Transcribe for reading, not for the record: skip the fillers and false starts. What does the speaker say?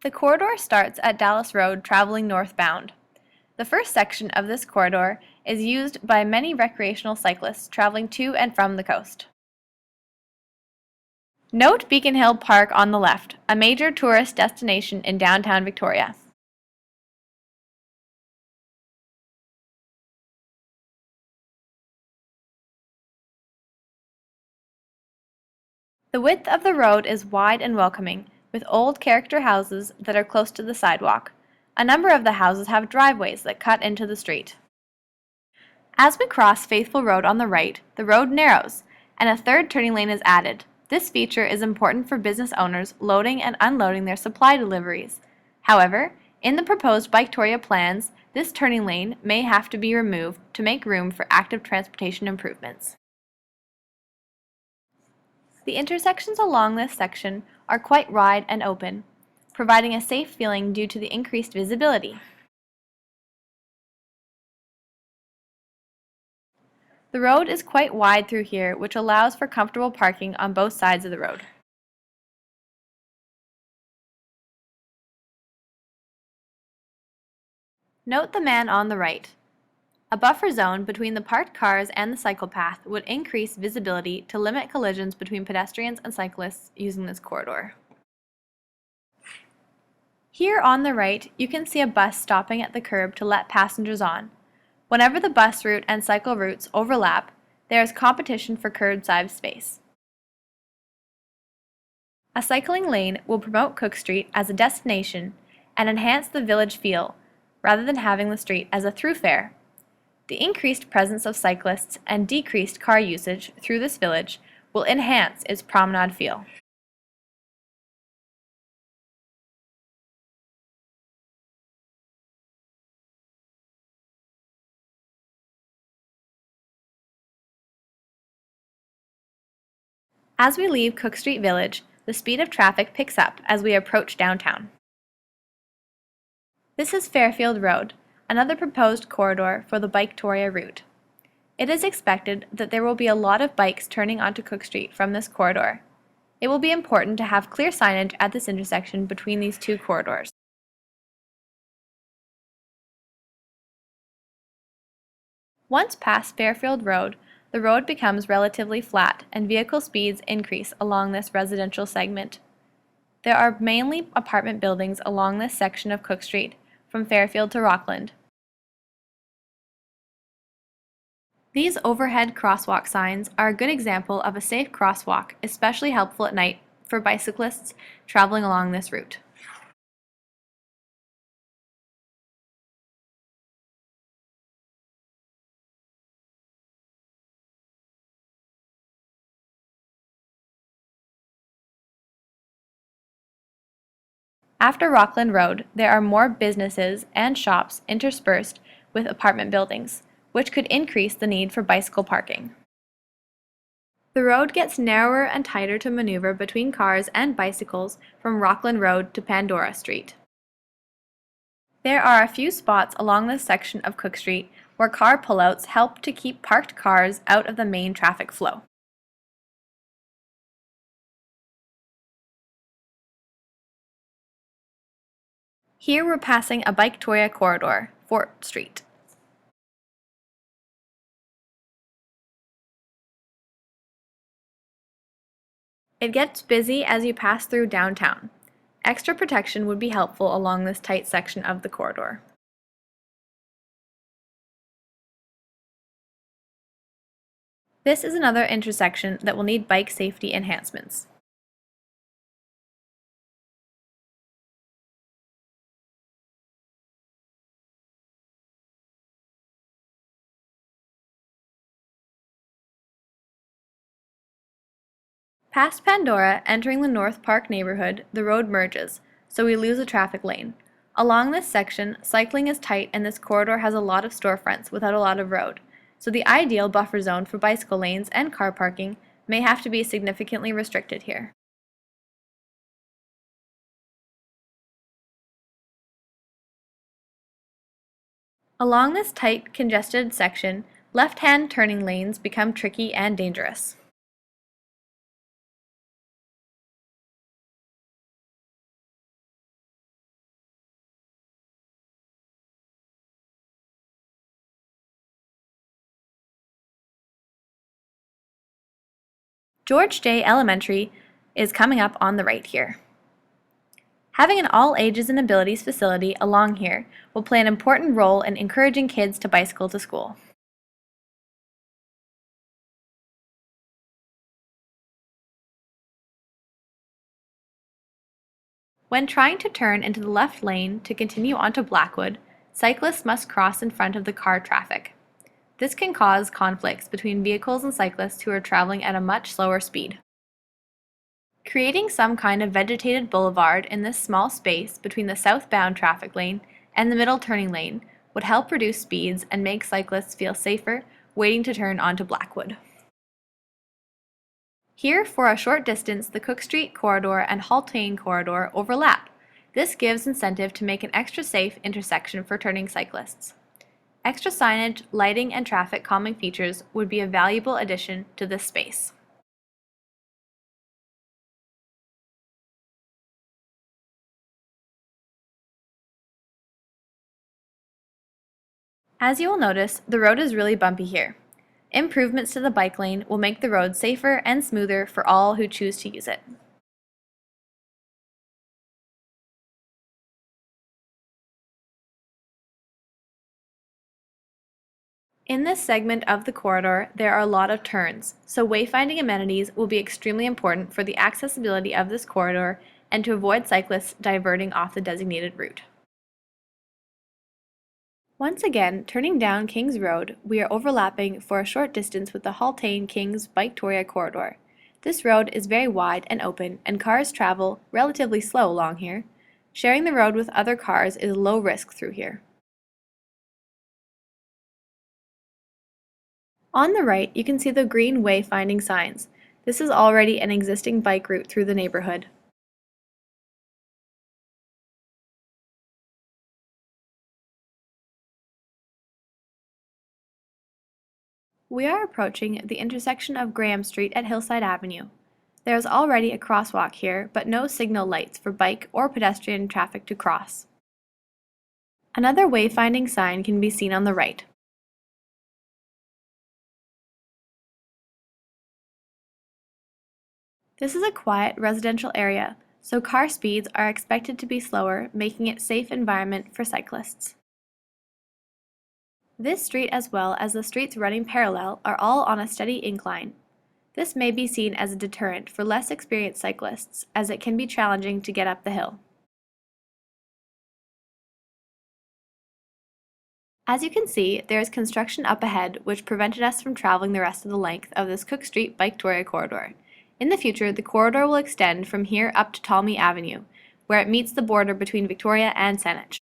The corridor starts at Dallas Road traveling northbound. The first section of this corridor is used by many recreational cyclists traveling to and from the coast. Note Beacon Hill Park on the left, a major tourist destination in downtown Victoria. The width of the road is wide and welcoming, with old character houses that are close to the sidewalk. A number of the houses have driveways that cut into the street. As we cross Faithful Road on the right, the road narrows, and a third turning lane is added. This feature is important for business owners loading and unloading their supply deliveries. However, in the proposed Biketoria plans, this turning lane may have to be removed to make room for active transportation improvements. The intersections along this section are quite wide and open, providing a safe feeling due to the increased visibility. The road is quite wide through here, which allows for comfortable parking on both sides of the road. Note the man on the right. A buffer zone between the parked cars and the cycle path would increase visibility to limit collisions between pedestrians and cyclists using this corridor. Here on the right, you can see a bus stopping at the curb to let passengers on. Whenever the bus route and cycle routes overlap, there is competition for curbside space. A cycling lane will promote Cook Street as a destination and enhance the village feel, rather than having the street as a thoroughfare. The increased presence of cyclists and decreased car usage through this village will enhance its promenade feel. As we leave Cook Street Village, the speed of traffic picks up as we approach downtown. This is Fairfield Road, another proposed corridor for the Biketoria route. It is expected that there will be a lot of bikes turning onto Cook Street from this corridor. It will be important to have clear signage at this intersection between these two corridors. Once past Fairfield Road, the road becomes relatively flat and vehicle speeds increase along this residential segment. There are mainly apartment buildings along this section of Cook Street, from Fairfield to Rockland. These overhead crosswalk signs are a good example of a safe crosswalk, especially helpful at night for bicyclists traveling along this route. After Rockland Road, there are more businesses and shops interspersed with apartment buildings, which could increase the need for bicycle parking. The road gets narrower and tighter to maneuver between cars and bicycles from Rockland Road to Pandora Street. There are a few spots along this section of Cook Street where car pullouts help to keep parked cars out of the main traffic flow. Here we're passing a Biketoria corridor, Fort Street. It gets busy as you pass through downtown. Extra protection would be helpful along this tight section of the corridor. This is another intersection that will need bike safety enhancements. Past Pandora, entering the North Park neighborhood, the road merges, so we lose a traffic lane. Along this section, cycling is tight and this corridor has a lot of storefronts without a lot of road, so the ideal buffer zone for bicycle lanes and car parking may have to be significantly restricted here. Along this tight, congested section, left-hand turning lanes become tricky and dangerous. George J. Elementary is coming up on the right here. Having an all ages and abilities facility along here will play an important role in encouraging kids to bicycle to school. When trying to turn into the left lane to continue onto Blackwood, cyclists must cross in front of the car traffic. This can cause conflicts between vehicles and cyclists who are traveling at a much slower speed. Creating some kind of vegetated boulevard in this small space between the southbound traffic lane and the middle turning lane would help reduce speeds and make cyclists feel safer waiting to turn onto Blackwood. Here, for a short distance, the Cook Street corridor and Haultain corridor overlap. This gives incentive to make an extra safe intersection for turning cyclists. Extra signage, lighting, and traffic calming features would be a valuable addition to this space. As you will notice, the road is really bumpy here. Improvements to the bike lane will make the road safer and smoother for all who choose to use it. In this segment of the corridor, there are a lot of turns, so wayfinding amenities will be extremely important for the accessibility of this corridor and to avoid cyclists diverting off the designated route. Once again, turning down Kings Road, we are overlapping for a short distance with the Haultain Kings Biketoria corridor. This road is very wide and open, and cars travel relatively slow along here. Sharing the road with other cars is low risk through here. On the right, you can see the green wayfinding signs. This is already an existing bike route through the neighborhood. We are approaching the intersection of Graham Street at Hillside Avenue. There is already a crosswalk here, but no signal lights for bike or pedestrian traffic to cross. Another wayfinding sign can be seen on the right. This is a quiet residential area, so car speeds are expected to be slower, making it a safe environment for cyclists. This street, as well as the streets running parallel, are all on a steady incline. This may be seen as a deterrent for less experienced cyclists, as it can be challenging to get up the hill. As you can see, there is construction up ahead which prevented us from traveling the rest of the length of this Cook Street Biketoria corridor. In the future, the corridor will extend from here up to Ptolemy Avenue, where it meets the border between Victoria and Saanich.